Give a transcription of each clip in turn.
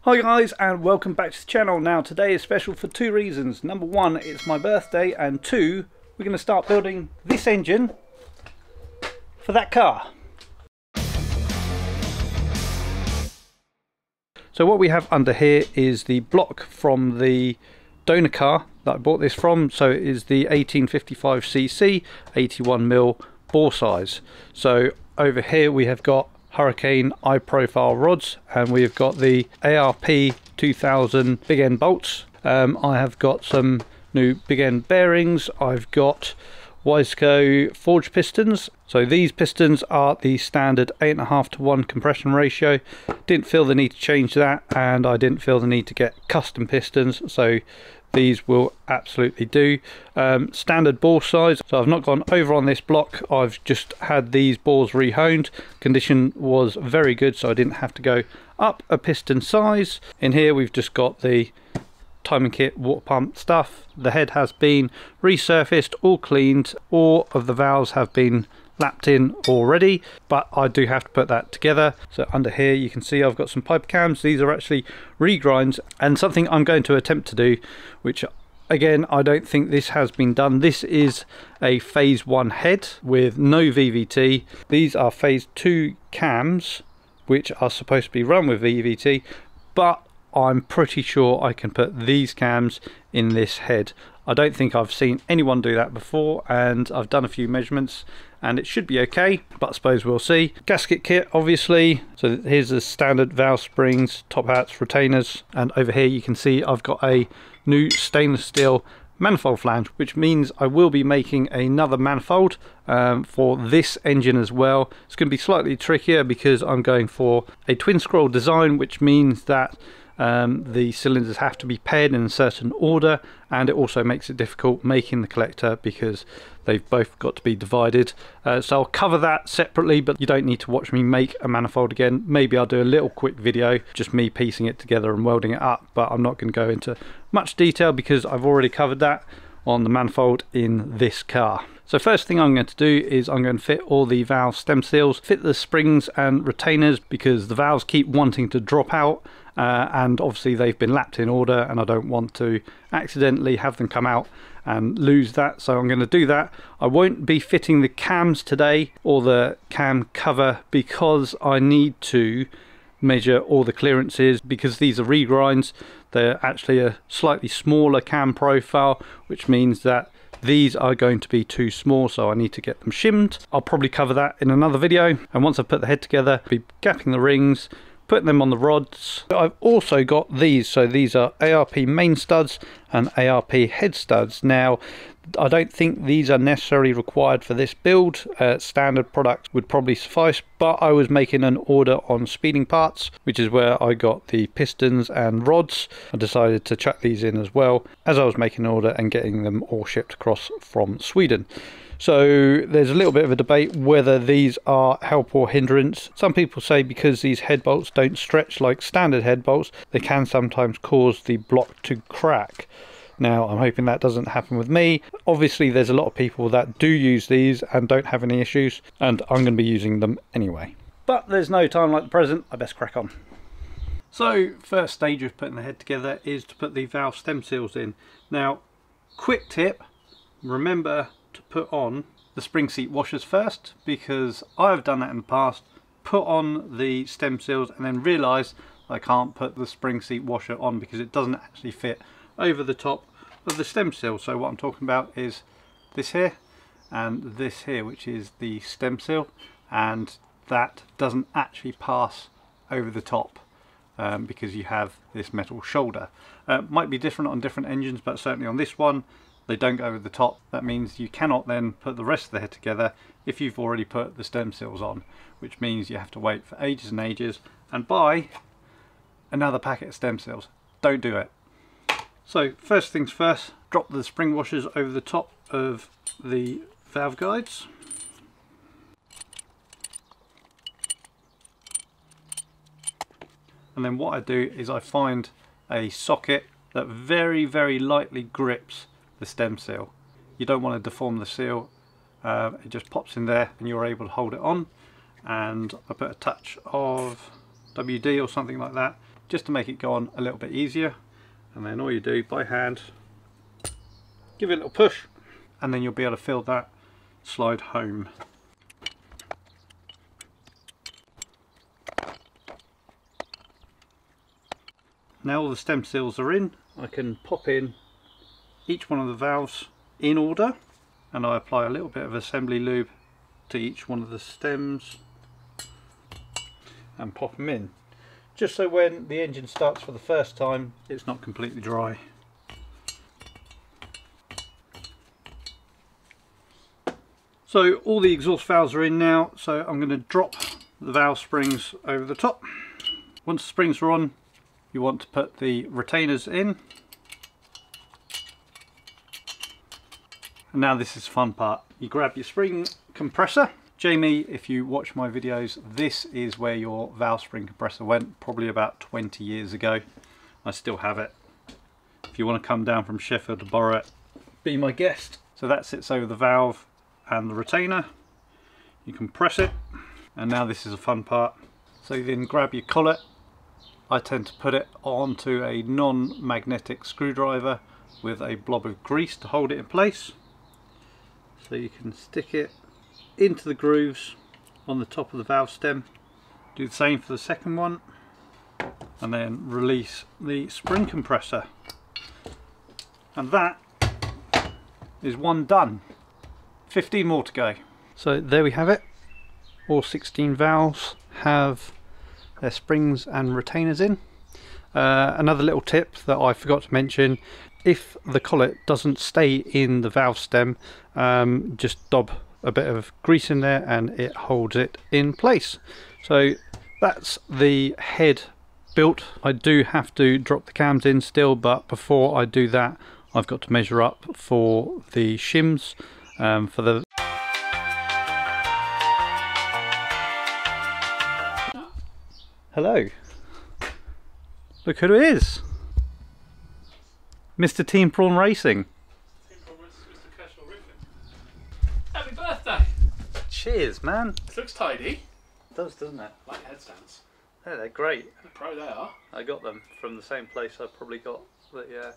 Hi guys, and welcome back to the channel. Now today is special for two reasons. Number one, it's my birthday, and two, we're going to start building this engine for that car. So what we have under here is the block from the donor car that I bought this from. So it is the 1855cc 81mm bore size. So over here we have got Hurricane eye profile rods, and we've got the ARP 2000 big end bolts. I have got some new big end bearings. I've got Wiseco forged pistons. So these pistons are the standard 8.5:1 compression ratio. Didn't feel the need to change that, and I didn't feel the need to get custom pistons, so these will absolutely do. Standard bore size, so I've not gone over on this block. I've just had these bores rehoned. Condition was very good, so I didn't have to go up a piston size. In here we've just got the timing kit, water pump stuff. The head has been resurfaced, all cleaned. All of the valves have been lapped in already, but I do have to put that together. So under here you can see I've got some pipe cams. These are actually regrinds, and something I'm going to attempt to do, which again I don't think this has been done. This is a phase 1 head with no VVT. These are phase 2 cams which are supposed to be run with VVT, but I'm pretty sure I can put these cams in this head. I don't think I've seen anyone do that before, and I've done a few measurements and it should be okay, but I suppose we'll see. Gasket kit, obviously. So here's the standard valve springs, top hats, retainers, and over here you can see I've got a new stainless steel manifold flange, which means I will be making another manifold for this engine as well. It's going to be slightly trickier because I'm going for a twin scroll design, which means that the cylinders have to be paired in a certain order, and it also makes it difficult making the collector because they've both got to be divided. So I'll cover that separately, but you don't need to watch me make a manifold again. Maybe I'll do a little quick video, just me piecing it together and welding it up, but I'm not going to go into much detail because I've already covered that on the manifold in this car. So first thing I'm going to do is I'm going to fit all the valve stem seals, fit the springs and retainers, because the valves keep wanting to drop out, and obviously they've been lapped in order and I don't want to accidentally have them come out and lose that. So I'm going to do that. I won't be fitting the cams today or the cam cover because I need to measure all the clearances, because these are regrinds. They're actually a slightly smaller cam profile, which means that these are going to be too small, so I need to get them shimmed. I'll probably cover that in another video, and once I've put the head together, I'll be gapping the rings, putting them on the rods. I've also got these, so these are ARP main studs and ARP head studs. Now I don't think these are necessarily required for this build. Standard product would probably suffice, but I was making an order on Speeding Parts, which is where I got the pistons and rods. I decided to chuck these in as well as I was making an order and getting them all shipped across from Sweden. So there's a little bit of a debate whether these are help or hindrance. Some people say because these head bolts don't stretch like standard head bolts, they can sometimes cause the block to crack. Now I'm hoping that doesn't happen with me. Obviously there's a lot of people that do use these and don't have any issues, and I'm going to be using them anyway. But there's no time like the present, I best crack on. So first stage of putting the head together is to put the valve stem seals in. Now quick tip, remember to put on the spring seat washers first, because I've done that in the past, put on the stem seals and then realised I can't put the spring seat washer on because it doesn't actually fit over the top of the stem seal. So what I'm talking about is this here and this here, which is the stem seal, and that doesn't actually pass over the top because you have this metal shoulder. Might be different on different engines, but certainly on this one they don't go over the top. That means you cannot then put the rest of the head together if you've already put the stem seals on, which means you have to wait for ages and ages and buy another packet of stem seals. Don't do it. So first things first, drop the spring washers over the top of the valve guides. And then what I do is I find a socket that very, very lightly grips the stem seal. You don't want to deform the seal, it just pops in there and you're able to hold it on. And I put a touch of WD or something like that just to make it go on a little bit easier. And then all you do by hand, give it a little push, and then you'll be able to feel that slide home. Now all the stem seals are in, I can pop in each one of the valves in order, and I apply a little bit of assembly lube to each one of the stems and pop them in, just so when the engine starts for the first time it's not completely dry. So all the exhaust valves are in now, so I'm going to drop the valve springs over the top. Once the springs are on, you want to put the retainers in. And now this is the fun part. You grab your spring compressor. Jamie, if you watch my videos, this is where your valve spring compressor went, probably about 20 years ago. I still have it. If you want to come down from Sheffield to borrow it, be my guest. So that sits over the valve and the retainer. You can press it, and now this is a fun part. So you then grab your collet. I tend to put it onto a non-magnetic screwdriver with a blob of grease to hold it in place. So you can stick it into the grooves on the top of the valve stem. Do the same for the second one, and then release the spring compressor. And that is one done. 15 more to go. So there we have it. All 16 valves have their springs and retainers in. Another little tip that I forgot to mention, if the collet doesn't stay in the valve stem, just dob a bit of grease in there and it holds it in place. So that's the head built. I do have to drop the cams in still, but before I do that I've got to measure up for the shims for the Hello. Look who it is. Mr. Team Prawn Racing. Happy birthday! Cheers, man. It looks tidy. It does, doesn't it? Like headstands. Yeah, they're great. The pro they are. I got them from the same place I probably got the,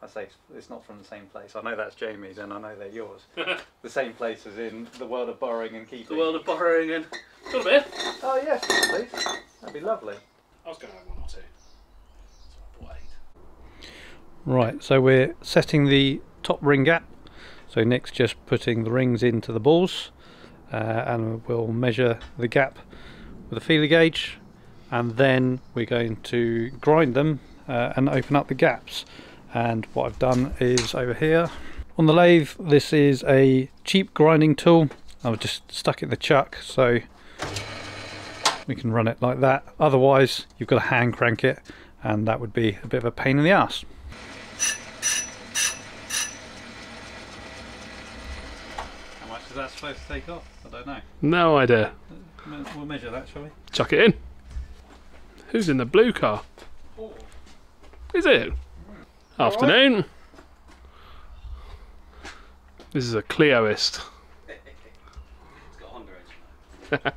I say it's not from the same place. I know that's Jamie's and I know they're yours. The same place as in the world of borrowing and keeping. The world of borrowing and... Got a beer? Oh yes, please. That'd be lovely. I was going to have one or two. So I bought 8. Right, so we're setting the top ring gap. So Nick's just putting the rings into the balls, and we'll measure the gap with a feeler gauge, and then we're going to grind them and open up the gaps. And what I've done is over here on the lathe, this is a cheap grinding tool. I've just stuck it in the chuck so we can run it like that. Otherwise you've got to hand crank it, and that would be a bit of a pain in the ass. How much is that supposed to take off? I don't know. No idea. We'll measure that, shall we? Chuck it in. Who's in the blue car? Oh. Is it? Afternoon. Right. This is a Clioist. It's got a Honda engine.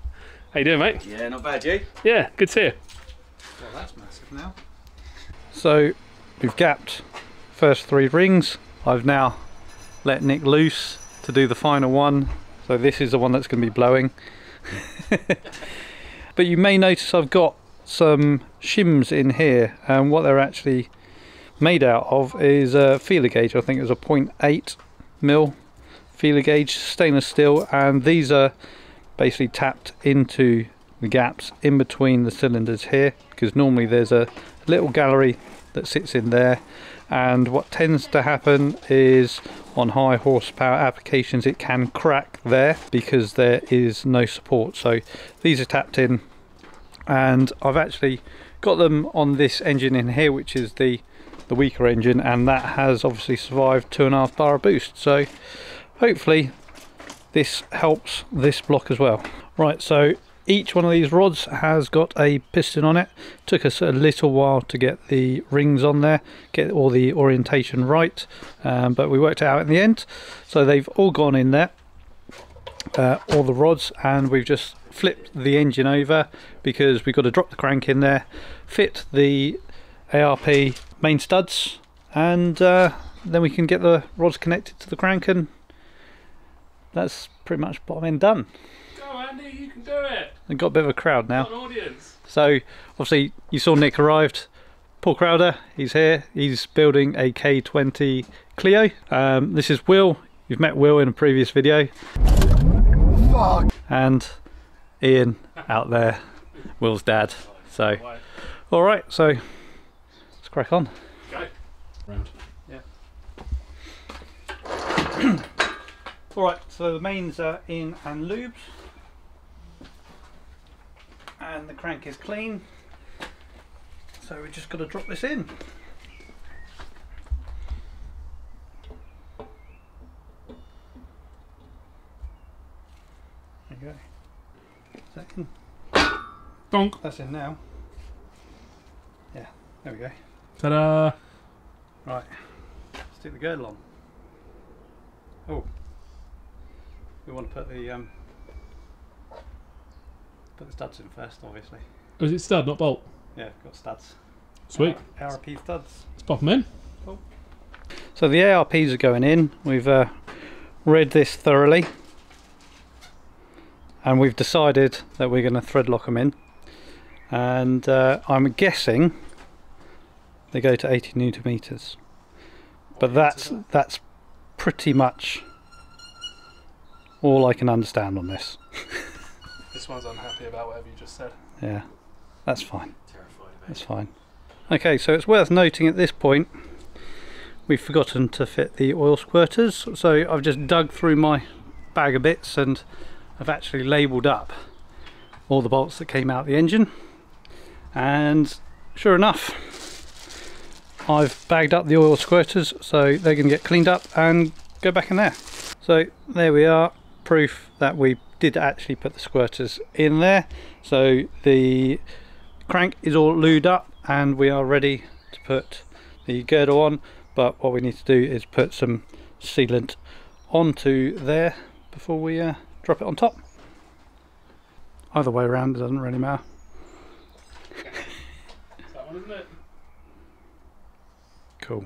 How you doing, mate? Yeah, not bad, you? Yeah, good to see you. Well, that's massive now. So we've gapped first 3 rings. I've now let Nick loose to do the final one. So this is the one that's going to be blowing. But you may notice I've got some shims in here, and what they're actually made out of is a feeler gauge. I think it was a 0.8mm feeler gauge, stainless steel, and these are basically tapped into the gaps in between the cylinders here, because normally there's a little gallery that sits in there, and what tends to happen is on high horsepower applications it can crack there because there is no support. So these are tapped in, and I've actually got them on this engine in here, which is the weaker engine, and that has obviously survived 2.5 bar boost, so hopefully this helps this block as well. Right, so each one of these rods has got a piston on it. Took us a little while to get the rings on there, get all the orientation right, but we worked it out in the end. So they've all gone in there, all the rods, and we've just flip the engine over because we've got to drop the crank in there, fit the ARP main studs, and then we can get the rods connected to the crank, and that's pretty much bottom end done. Go Andy, you can do it! We've got a bit of a crowd now. Got an audience. So obviously you saw Nick arrived. Paul Crowder, he's here. He's building a K20 Clio. This is Will. You've met Will in a previous video. Fuck. And Ian out there, Will's dad. So, all right. So let's crack on. Go. Round. Yeah. All right. So the mains are in and lubed, and the crank is clean. So we just got to drop this in. There you go. Is that in? Donk. That's in now. Yeah, there we go. Ta-da! Right, stick the girdle on. Oh, we want to put the studs in first, obviously. Oh, is it stud, not bolt? Yeah, got studs. Sweet. ARP studs. Let's pop them in. Cool. So the ARPs are going in. We've read this thoroughly, and we've decided that we're going to thread lock them in. And I'm guessing they go to 80 Newton meters, but that's pretty much all I can understand on this. This one's unhappy about whatever you just said. Yeah, that's fine. Terrified of it. That's fine. Okay, so it's worth noting at this point we've forgotten to fit the oil squirters, so I've just dug through my bag of bits and I've actually labelled up all the bolts that came out the engine, and sure enough I've bagged up the oil squirters, so they're going to get cleaned up and go back in there. So there we are, proof that we did actually put the squirters in there. So the crank is all lubed up and we are ready to put the girdle on, but what we need to do is put some sealant onto there before we drop it on top. Either way around, it doesn't really matter. It's that one, isn't it? Cool.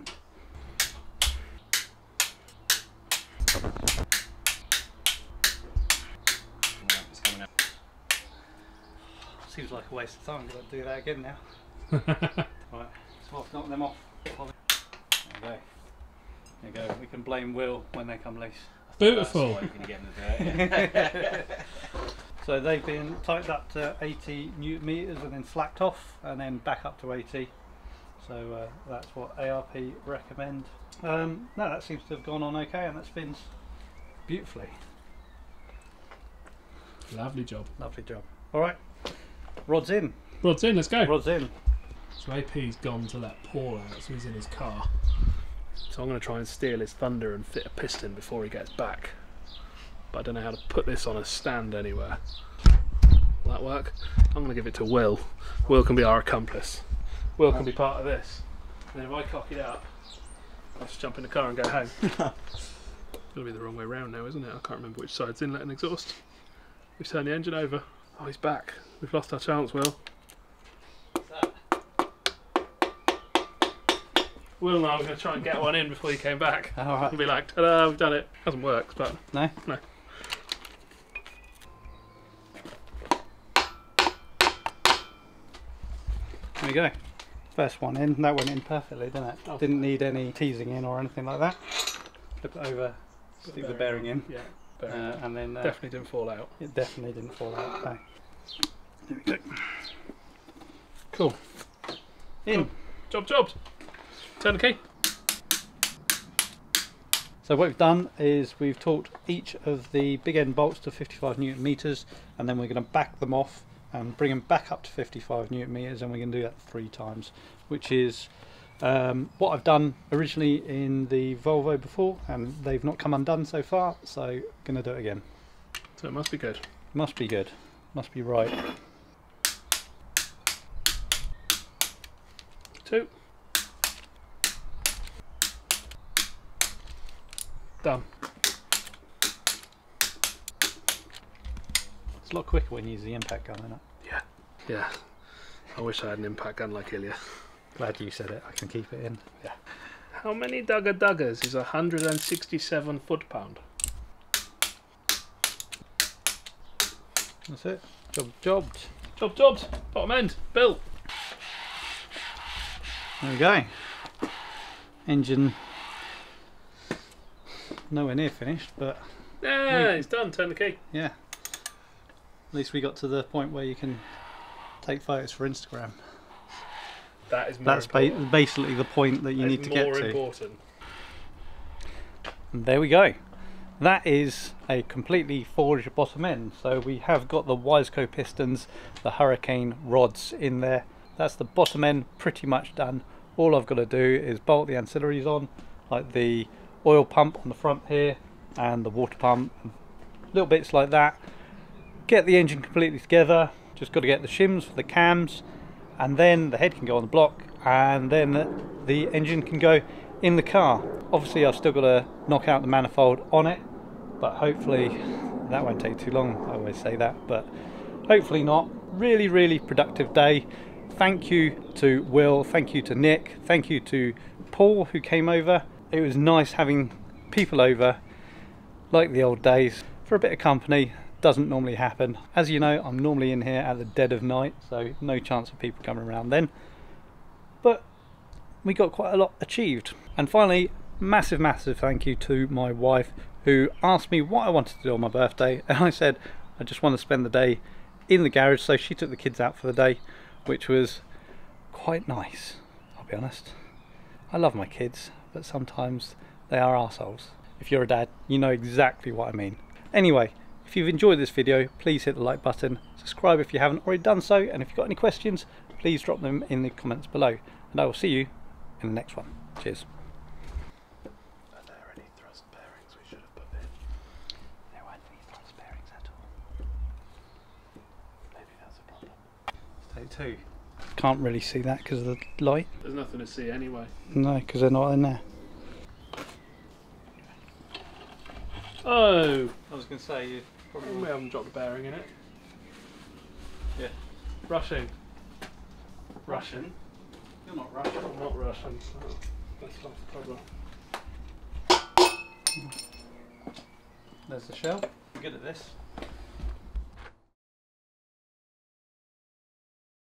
It's coming out. Seems like a waste of time. Got to do that again now. Right, so knock them off. There you go. There you go. We can blame Will when they come loose. Beautiful. That's why you're gonna get in the dirt. So they've been tightened up to 80 Newton meters and then slacked off, and then back up to 80. So that's what ARP recommend. No, that seems to have gone on okay, and that spins beautifully. Lovely job. Lovely job. All right, rods in. Rods in, let's go. Rods in. So AP's gone to let Paul out, so he's in his car. So I'm going to try and steal his thunder and fit a piston before he gets back. But I don't know how to put this on a stand anywhere. Will that work? I'm going to give it to Will. Will can be our accomplice. Will can be part of this. And then if I cock it up, I'll just jump in the car and go home. It's going to be the wrong way round now, isn't it? I can't remember which side's inlet and exhaust. We've turned the engine over. Oh, he's back. We've lost our chance, Will. Will and I were going to try and get one in before he came back. All right. And be like, ta-da, we've done it. Hasn't worked, but... No? No. There we go. First one in. That went in perfectly, didn't it? Oh. Didn't need any teasing in or anything like that. Flip it over, stick the bearing in. Yeah, bearing And then definitely didn't fall out. it definitely didn't fall out. No. There we go. Cool. In. Job. Turn the key. So what we've done is we've torqued each of the big end bolts to 55 Newton meters, and then we're going to back them off and bring them back up to 55 Newton meters, and we're going to do that 3 times, which is what I've done originally in the Volvo before, and they've not come undone so far, so going to do it again. So it must be good. Must be good. Must be right. 2. Done. It's a lot quicker when you use the impact gun, isn't it? Yeah. Yeah. I wish I had an impact gun like Ilya. Glad you said it. I can keep it in. Yeah. How many Duggars is 167 foot-pound? That's it. Jobbed. Jobbed. Bottom end. Built. There we go. Engine nowhere near finished, but yeah, it's done. Turn the key. Yeah. At least we got to the point where you can take photos for Instagram. That is more That's basically the point that you need to get to. More important. And there we go. That is a completely forged bottom end. So we have got the Wiseco pistons, the Hurricane rods in there. That's the bottom end pretty much done. All I've got to do is bolt the ancillaries on, like the oil pump on the front here and the water pump, little bits like that. Get the engine completely together. Just got to get the shims for the cams, and then the head can go on the block, and then the engine can go in the car. Obviously I've still got to knock out the manifold on it, but hopefully that won't take too long. I always say that, but hopefully not. Really productive day. Thank you to Will, thank you to Nick, thank you to Paul who came over. It was nice having people over like the old days for a bit of company. Doesn't normally happen. As you know, I'm normally in here at the dead of night, so no chance of people coming around then. But we got quite a lot achieved. And finally, massive thank you to my wife who asked me what I wanted to do on my birthday, and I said I just want to spend the day in the garage, so she took the kids out for the day, which was quite nice, I'll be honest. I love my kids, but sometimes they are arseholes. If you're a dad, you know exactly what I mean. Anyway, if you've enjoyed this video, please hit the like button, subscribe if you haven't already done so, and if you've got any questions, please drop them in the comments below, and I will see you in the next one. Cheers. Are there any thrust bearings we should have put in? There weren't any thrust bearings at all. Maybe that's a problem. Take two. Can't really see that because of the light. There's nothing to see anyway. No, because they're not in there. Oh! I was going to say, you probably We haven't dropped a bearing in it. Yeah. Russian. You're not Russian. I'm not Russian. Oh, that's not the problem. There's the shell. I'm good at this.